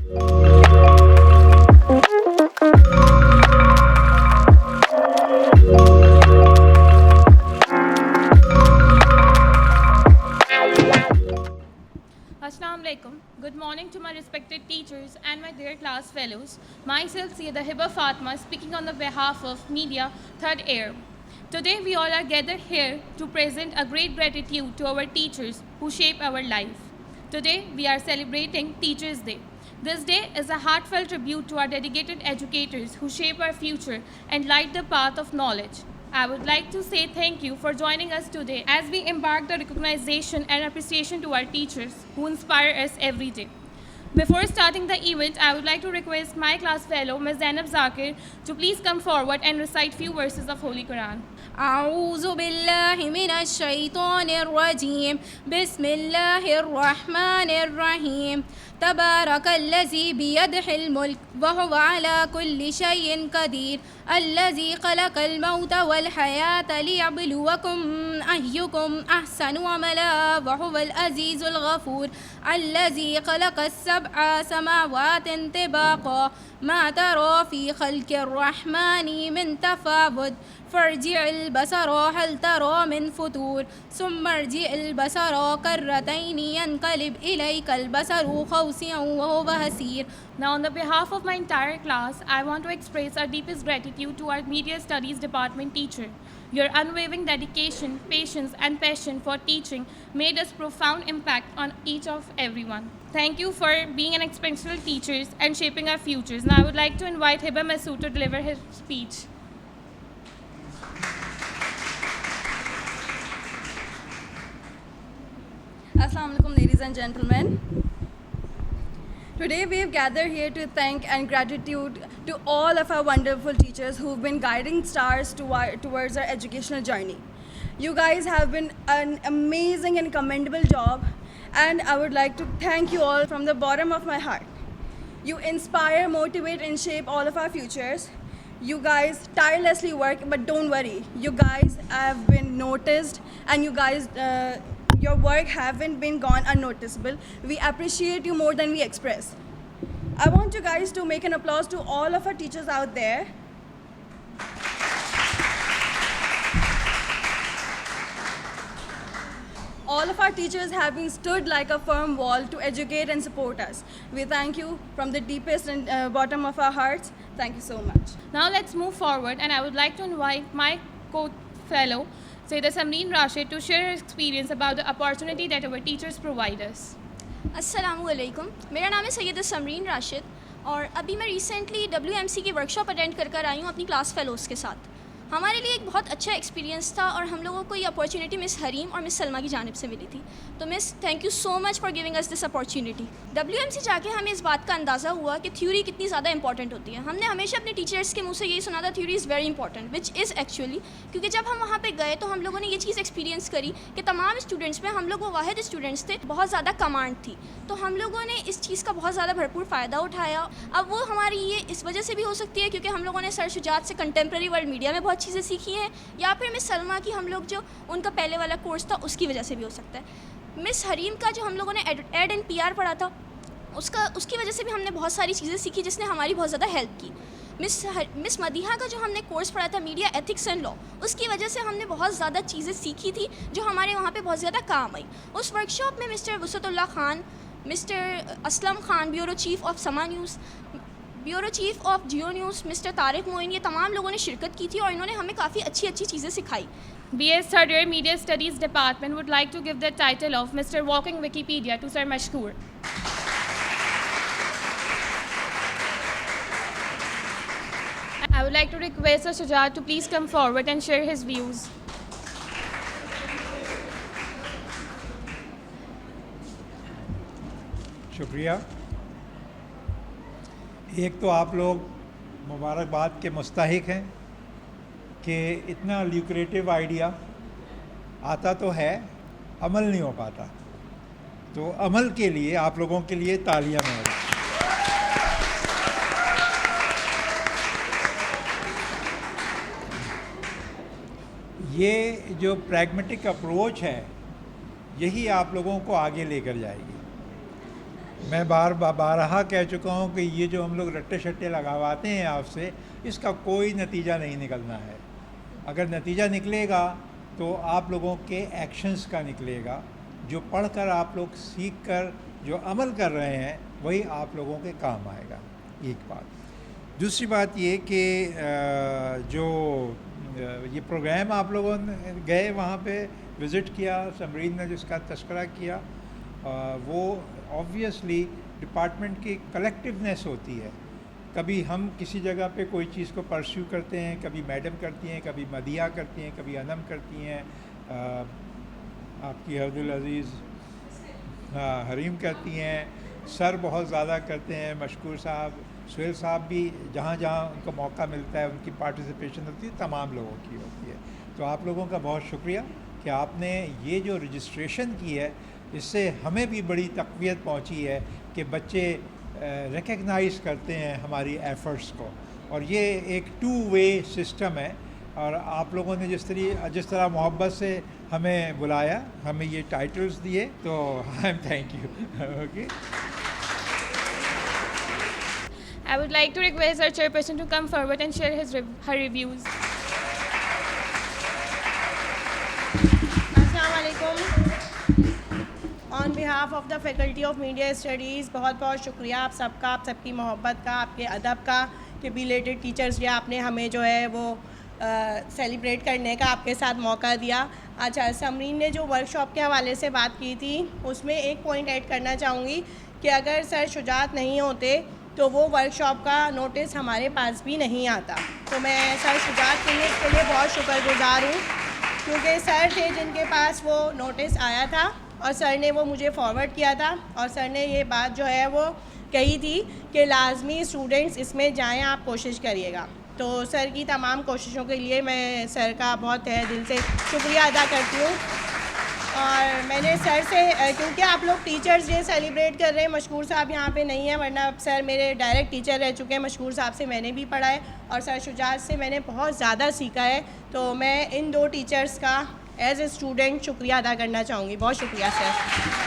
Assalamu alaikum. Good morning to my respected teachers and my dear class fellows. Myself, Sayyida Hiba Fatma, speaking on the behalf of Media Third Air. Today, we all are gathered here to present a great gratitude to our teachers who shape our life. Today, we are celebrating Teachers' Day. This day is a heartfelt tribute to our dedicated educators who shape our future and light the path of knowledge. I would like to say thank you for joining us today as we embark the recognition and appreciation to our teachers who inspire us every day. Before starting the event, I would like to request my class fellow, Ms. Zainab Zakir, to please come forward and recite few verses of Holy Quran. أعوذ بالله من الشيطان الرجيم بسم الله الرحمن الرحيم تبارك الذي بيده الملك وهو على كل شيء قدير الذي خلق الموت والحياة ليبلوكم أيكم أحسن عملا وهو العزيز الغفور الذي خلق السبع سماوات طباقا ما ترى في خلق الرحمن من تفاوت فارجع البصر هل ترى من فتور ثم ارجع البصر كرتين ينقلب إليك البصر خاسئا وهو حسير. Now, on the behalf of my entire class, I want to express our deepest gratitude to our Media Studies Department teacher. Your unwavering dedication, patience, and passion for teaching made a profound impact on each of everyone. Thank you for being an exceptional teachers and shaping our futures. Now, I would like to invite Hiba Masood to deliver his speech. Assalamu alaikum, ladies and gentlemen. Today we have gathered here to thank and gratitude to all of our wonderful teachers who've been guiding stars towards our educational journey. You guys have been an amazing and commendable job, and I would like to thank you all from the bottom of my heart. You inspire, motivate, and shape all of our futures. You guys tirelessly work, but don't worry. You guys have been noticed, and you guys your work haven't been gone unnoticeable. We appreciate you more than we express. I want you guys to make an applause to all of our teachers out there. All of our teachers have been stood like a firm wall to educate and support us. We thank you from the deepest and bottom of our hearts. Thank you so much. Now, let's move forward, and I would like to invite my co-fellow, Sayyida Samreen Rashid, to share her experience about the opportunity that our teachers provide us. अस्सलामुअलैकुम, मेरा नाम है सैयदा समरीन राशिद और अभी मैं recently WMC की workshop attend कर आई हूँ अपनी क्लास फेलोज़ के साथ। हमारे लिए एक बहुत अच्छा एक्सपीरियंस था और हम लोगों को ये अपॉर्चुनिटी मिस हरीम और मिस सलमा की जानिब से मिली थी। तो miss, thank you so much for giving us this opportunity. WMC जाके हमें इस बात का अंदाज़ा हुआ कि थ्योरी कितनी ज़्यादा इंपॉर्टेंट होती है। हमने हमेशा अपने टीचर्स के मुंह से यही सुना था, theory is very important, which is actually, क्योंकि जब हम वहाँ पर गए तो हम लोगों ने ये चीज़ एक्सपीरियंस करी कि तमाम स्टूडेंट्स में हम लोग वो वाहिद स्टूडेंट्स थे, बहुत ज़्यादा कमांड थी। तो हम लोगों ने इस चीज़ का बहुत ज़्यादा भरपूर फ़ायदा उठाया। अब वो हमारी ये इस वजह से भी हो सकती है क्योंकि हम लोगों ने सर शुजात से कंटेम्प्रेरी वर्ल्ड मीडिया में बहुत चीज़ें सीखी हैं, या फिर मिस सलमा की हम लोग जो उनका पहले वाला कोर्स था उसकी वजह से भी हो सकता है। मिस हरीम का जो हम लोगों ने एड एंड PR पढ़ा था उसकी वजह से भी हमने बहुत सारी चीज़ें सीखी जिसने हमारी बहुत ज़्यादा हेल्प की। मिस मदीहा का जो हमने कोर्स पढ़ा था मीडिया एथिक्स एंड लॉ, उसकी वजह से हमने बहुत ज़्यादा चीज़ें सीखी थी जो हमारे वहाँ पे बहुत ज़्यादा काम आई। उस वर्कशॉप में mister Wasatullah Khan, mister Aslam Khan, bureau chief of Samaa news, bureau chief of Geo news, mister Tariq Moin, ये तमाम लोगों ने शिरकत की थी और इन्होंने हमें काफ़ी अच्छी अच्छी चीज़ें सिखाई। BS Third Year Media Studies Department would like to give the title of Mr. Walking Wikipedia to Sir Mashkoor. I would like to request Sir Shujat to please come forward and share his views. शुक्रिया। एक तो आप लोग मुबारकबाद के मुस्तहिक हैं कि इतना ल्यूक्रेटिव आइडिया आता तो है, अमल नहीं हो पाता। तो अमल के लिए आप लोगों के लिए तालियां मेरे। ये जो प्रैग्मेटिक अप्रोच है यही आप लोगों को आगे लेकर जाएगी। मैं बारहा कह चुका हूँ कि ये जो हम लोग रट्टे शट्टे लगावाते हैं आपसे, इसका कोई नतीजा नहीं निकलना है। अगर नतीजा निकलेगा तो आप लोगों के एक्शंस का निकलेगा। जो पढ़कर आप लोग सीख कर जो अमल कर रहे हैं वही आप लोगों के काम आएगा, एक बात। दूसरी बात ये कि जो ये प्रोग्राम आप लोगों ने गए वहाँ पे विज़िट किया, समरीन ने जिसका तस्करा किया, वो ऑब्वियसली डिपार्टमेंट की कलेक्टिवनेस होती है। कभी हम किसी जगह पे कोई चीज़ को परस्यू करते हैं, कभी मैडम करती हैं, कभी मदिया करती हैं, कभी अनम करती हैं, आपकी अब्दुल अज़ीज़ हरीम करती हैं, सर बहुत ज़्यादा करते हैं, मशकूर साहब, सुहेल साहब भी जहाँ जहाँ उनको मौका मिलता है उनकी पार्टिसिपेशन होती है, तमाम लोगों की होती है। तो आप लोगों का बहुत शुक्रिया कि आपने ये जो रजिस्ट्रेशन की है, इससे हमें भी बड़ी तक़वियत पहुँची है कि बच्चे रिकग्नाइज़ करते हैं हमारी एफ़र्ट्स को, और ये एक 2 वे सिस्टम है। और आप लोगों ने जिस तरह मोहब्बत से हमें बुलाया, हमें ये टाइटल्स दिए, तो I am thank you. Okay, I would like to request our chairperson to come forward and share her reviews. On behalf of the faculty of media studies बहुत बहुत शुक्रिया आप सबका, आप सबकी मोहब्बत का, आपके अदब का, कि बिलेटेड टीचर्स डे आपने हमें जो है वो सेलिब्रेट करने का आपके साथ मौका दिया। अच्छा, समरीन ने जो वर्कशॉप के हवाले से बात की थी, उसमें एक पॉइंट ऐड करना चाहूँगी कि अगर सर शुजात नहीं होते तो वो वर्कशॉप का नोटिस हमारे पास भी नहीं आता। तो मैं सर शुजात के लिए बहुत शुक्रगुजार हूँ, क्योंकि सर थे जिनके पास वो नोटिस आया था और सर ने वो मुझे फॉरवर्ड किया था, और सर ने ये बात जो है वो कही थी कि लाजमी स्टूडेंट्स इसमें जाएं, आप कोशिश करिएगा। तो सर की तमाम कोशिशों के लिए मैं सर का बहुत तहे दिल से शुक्रिया अदा करती हूँ। और मैंने सर से, क्योंकि आप लोग टीचर्स डे सेलिब्रेट कर रहे हैं, मशकूर साहब यहाँ पे नहीं है, वरना सर मेरे डायरेक्ट टीचर रह चुके हैं। मशकूर साहब से मैंने भी पढ़ा है और सर शुजात से मैंने बहुत ज़्यादा सीखा है। तो मैं इन 2 टीचर्स का एज ए स्टूडेंट शुक्रिया अदा करना चाहूँगी। बहुत शुक्रिया सर।